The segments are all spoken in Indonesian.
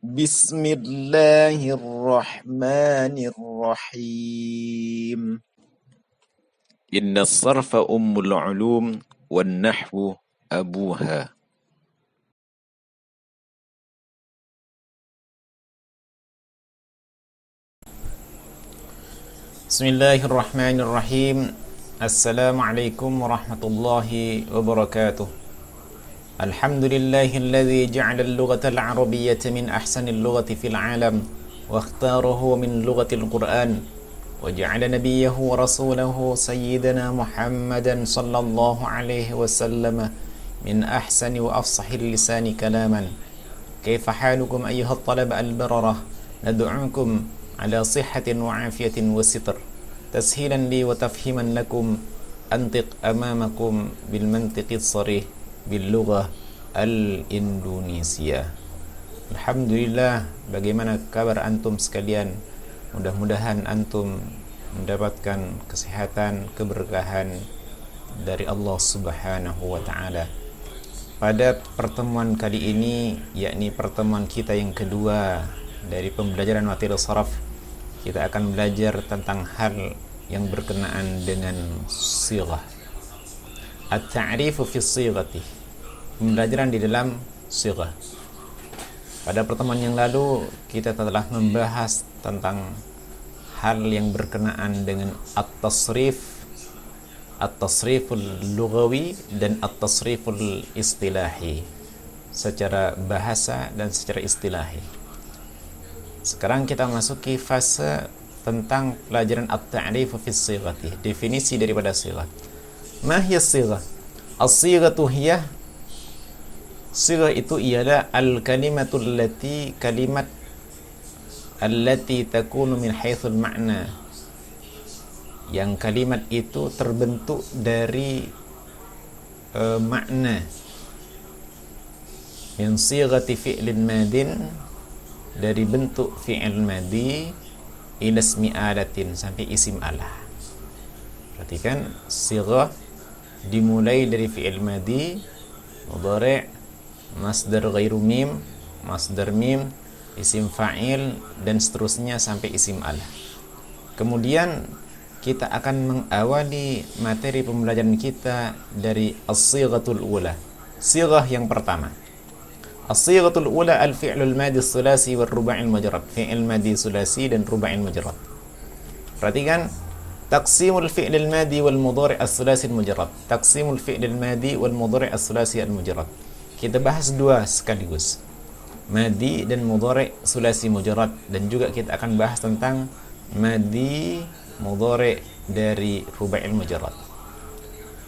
Bismillahirrahmanirrahim. Inna sarfa ummul ulum wan nahwu abuha. Bismillahirrahmanirrahim. Assalamualaikum warahmatullahi wabarakatuh. Alhamdulillahilladzi ja'ala al-lughata al-arabiyyata min ahsanil lughati fil 'alam wa ikhtarahu min lughatil Qur'an wa ja'ala nabiyyahu wa rasulahu sayyidana Muhammadan sallallahu alaihi wasallam min ahsani wa afsahil lisani kalaman. Kaifa halukum ayyuhat talaba al-bararah? Nad'ukum ala sihhatin wa afiyatin wa sitr tashilan li wa tafhiman lakum antiq amamakum bil mantiqis sarih bil lughah al-Indonesia. Alhamdulillah, bagaimana kabar antum sekalian? Mudah-mudahan antum mendapatkan kesehatan, keberkahan dari Allah Subhanahu wa taala. Pada pertemuan kali ini, yakni pertemuan kita yang kedua dari pembelajaran materi sharaf, kita akan belajar tentang hal yang berkenaan dengan sighah. At-ta'rifu fi sighati. Pembelajaran di dalam sighah. Pada pertemuan yang lalu kita telah membahas tentang hal yang berkenaan dengan at-tasriful lughawi dan at-tasriful istilahi, secara bahasa dan secara istilahi. Sekarang kita masuki fase tentang pelajaran at-ta'rifu fi sighati, definisi daripada sighah. Ma hiya sighah? As-sighatu hiya, sighah itu ialah kalimat allati takunu min haitsul ma'na, yang kalimat itu terbentuk dari makna, min sighati fi'lin madin, dari bentuk fi'il madi, ila ismi alatin, sampai isim alah. Perhatikan, sighah dimulai dari fi'il madi, mudhari', masdar ghairu mim, masdar mim, isim fa'il, dan seterusnya sampai isim alah. Kemudian kita akan mengawali materi pembelajaran kita dari as-sighatul ula, sighah yang pertama. As-sighatul ula al-fi'lul madi sulasi wal ruba'il mujarrad, fi'il madi sulasi dan ruba'il mujarrad. Perhatikan, taqsimul fi'lil madi wal mudhari' as-sulasi al-mujarrad, taqsimul fi'lil madi wal mudhari' as-sulasi al-mujarrad. Kita bahas dua sekaligus, madi dan mudhari' sulasi mujarrad, dan juga kita akan bahas tentang madi mudhari' dari ruba'il mujarrad.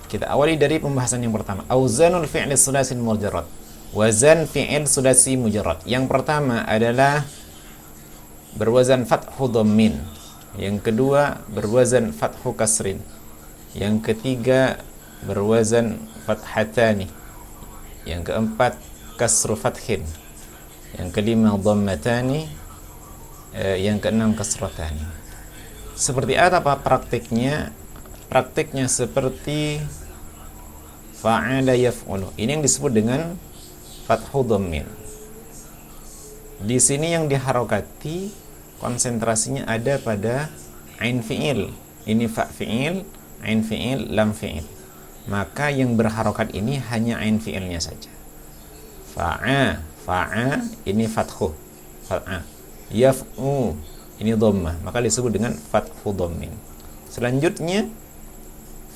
Kita awali dari pembahasan yang pertama, auzanul fi'li sulasi al-mujarrad. Wazan fi'il sulasi mujarrad. Yang pertama adalah berwazan fathu dhammin. Yang kedua berwazan fathu kasrin. Yang ketiga berwazan fathatani. Yang keempat kasru fathin. Yang kelima dhammatani. Yang keenam kasratani. Seperti apa praktiknya? Praktiknya seperti fa'ala yaf'ulu. Ini yang disebut dengan fathu dhammin. Di sini yang diharokati konsentrasinya ada pada ain fi'il. Ini fa fi'il, ain fi'il, lam fi'il. Maka yang berharokat ini hanya ain fi'ilnya saja. Fa'a ini fathu, fa'a. Yaf'u ini dhammah, maka disebut dengan fathu dhammin. Selanjutnya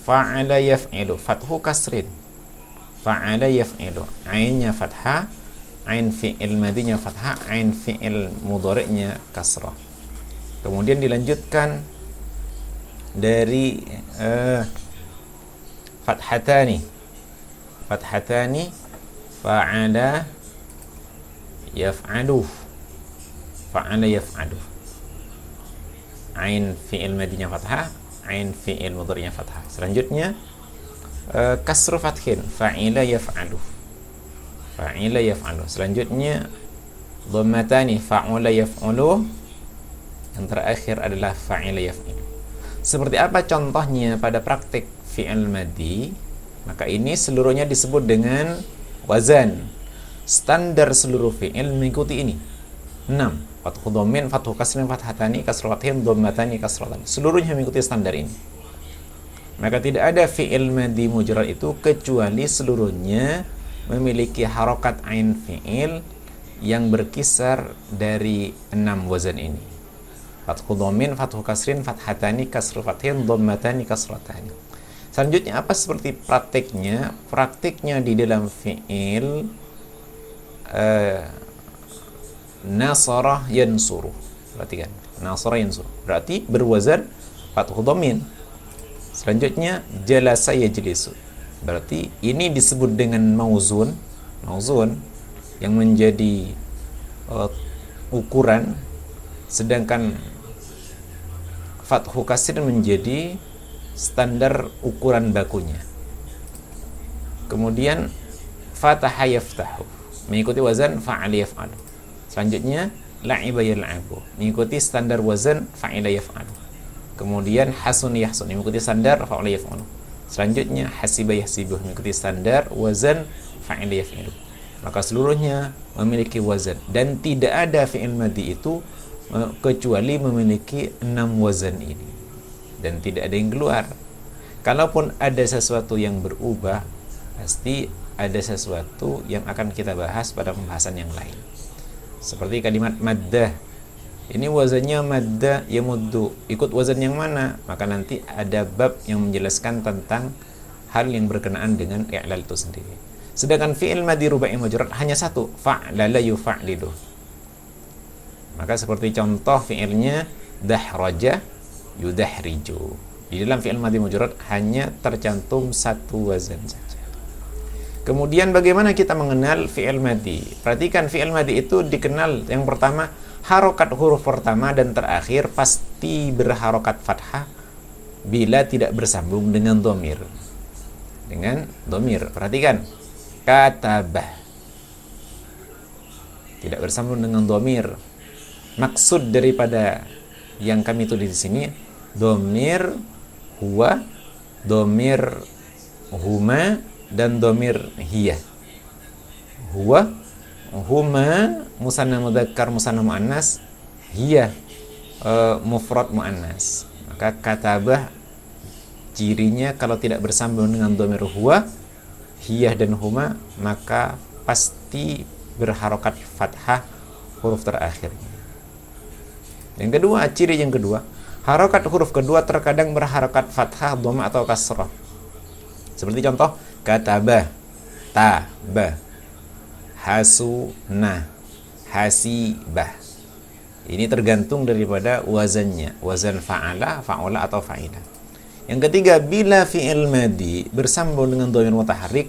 fa'ala yaf'ilu, fathu kasrin. Fa'ala yaf'ilu, ainnya fathah, ain fi'il madinya fathah, ain fi'il mudhari'nya kasrah. Kemudian dilanjutkan dari fathatani, fa'ala yaf'alu, fa'ala yaf'alu, ain fi'il madinya fathah, ain fi'il mudhari'nya fathah. Selanjutnya kasru fathin, fa'ila yaf'alu, fa'ila yaf'alu. Selanjutnya dhammatani, fa'ula yaf'ulu. Yang terakhir adalah fa'ila yaf'alu. Seperti apa contohnya pada praktik fi'il madi? Maka ini seluruhnya disebut dengan wazan. Standar seluruh fi'il mengikuti ini. 6. Fathu dhammin, fathu kasrin, fathatani, kasratain, dhammatani, kasratan. Seluruhnya mengikuti standar ini. Maka tidak ada fi'il madhi mujarrad itu kecuali seluruhnya memiliki harokat ain fi'il yang berkisar dari 6 wazan ini. Fathu dhammin, fathu kasrin, fathatani, kasratain, dhammatani, kasratani. Selanjutnya apa seperti praktiknya? Praktiknya di dalam fi'il nasarah yansuru. Perhatikan, nasarah yansuru. Berarti berwazan fathu dhammin. Selanjutnya jalasa yajlisu. Berarti ini disebut dengan mauzun yang menjadi ukuran, sedangkan fathu kasir menjadi standar ukuran bakunya. Kemudian fataha yaftahu mengikuti wazan fa'ala yaf'alu. Selanjutnya la'iba yal'abu mengikuti standar wazan fa'ila yaf'alu. Kemudian hasun yahsun mengikuti standar fa'ala yaf'alu. Selanjutnya hasiba yahsibu mengikuti standar wazan fa'ila yaf'alu. Maka seluruhnya memiliki wazan, dan tidak ada fi'il madhi itu kecuali memiliki 6 wazan ini, dan tidak ada yang keluar. Kalaupun ada sesuatu yang berubah, pasti ada sesuatu yang akan kita bahas pada pembahasan yang lain. Seperti kalimat maddah, ini wazannya maddah yamuddu, ikut wazan yang mana? Maka nanti ada bab yang menjelaskan tentang hal yang berkenaan dengan i'lal itu sendiri. Sedangkan fi'il madhi rubai mujarrad hanya satu, fa'lala yufa'lilu. Maka seperti contoh fi'ilnya dahraja yudahriju. Di dalam fi'il madhi mujarrad hanya tercantum satu wazan saja. Kemudian bagaimana kita mengenal fi'il madhi? Perhatikan, fi'il madhi itu dikenal yang pertama, harokat huruf pertama dan terakhir pasti berharokat fathah bila tidak bersambung dengan dhamir. Perhatikan, katabah tidak bersambung dengan dhamir. Maksud daripada yang kami tulis di sini, dhamir huwa, dhamir huma, dan dhamir hiya. Huwa, huma musanna mudzakkar musanna muannas, hiya mufrad muannas. Maka katabah cirinya kalau tidak bersambung dengan dhamir huwa, hiyah dan huma, maka pasti berharokat fathah huruf terakhirnya. Yang kedua, ciri yang kedua, harokat huruf kedua terkadang berharokat fathah, dhamma atau kasrah. Seperti contoh katabah, tabah, hasuna, hasibah. Ini tergantung daripada wazannya, wazan fa'ala, fa'ula atau fa'ila. Yang ketiga, bila fi'il madhi bersambung dengan dhamir mutaharrik,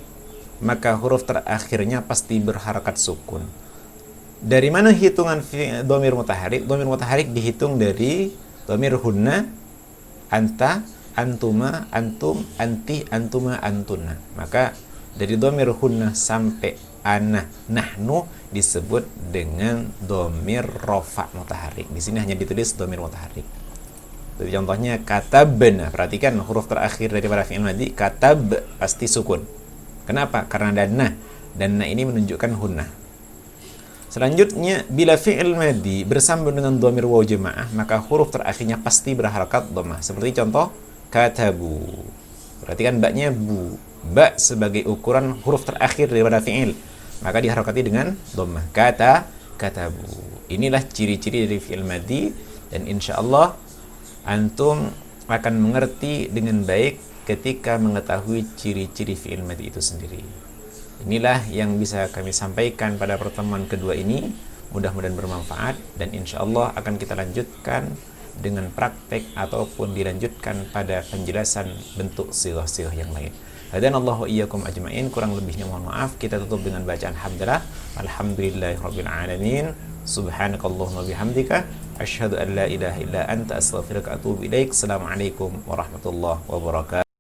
maka huruf terakhirnya pasti berharakat sukun. Dari mana hitungan dhamir mutaharrik? Dhamir mutaharrik dihitung dari dhamir hunna, anta, antuma, antum, anti, antuma, antuna. Maka dari dhamir hunna sampai ana, nahnu disebut dengan dhamir rafa mutaharrik. Di sini hanya ditulis dhamir mutaharrik. Jadi contohnya katabna, perhatikan huruf terakhir daripada fi'il madhi katab pasti sukun. Kenapa? Karena ada na, dan na ini menunjukkan hunna. Selanjutnya, bila fi'il madhi bersambung dengan dhamir waw jamaah, maka huruf terakhirnya pasti berharakat dhammah. Seperti contoh katabu. Perhatikan baknya bu, ba sebagai ukuran huruf terakhir daripada fi'il, maka diharakati dengan dhammah. Katabu. Inilah ciri-ciri dari fi'il madhi, dan insyaallah antum akan mengerti dengan baik ketika mengetahui ciri-ciri fi'il madhi itu sendiri. Inilah yang bisa kami sampaikan pada pertemuan kedua ini. Mudah-mudahan bermanfaat, dan insyaallah akan kita lanjutkan dengan praktek ataupun dilanjutkan pada penjelasan bentuk sirah-sirah yang lain. Hadanallahu iyyakum ajma'in. Kurang lebihnya mohon maaf. Kita tutup dengan bacaan hamdalah. Alhamdulillahirabbil alamin. Subhanakallahumma bihamdika asyhadu an la ilaha illa anta astaghfiruka wa atubu ilaik. Assalamualaikum warahmatullahi wabarakatuh.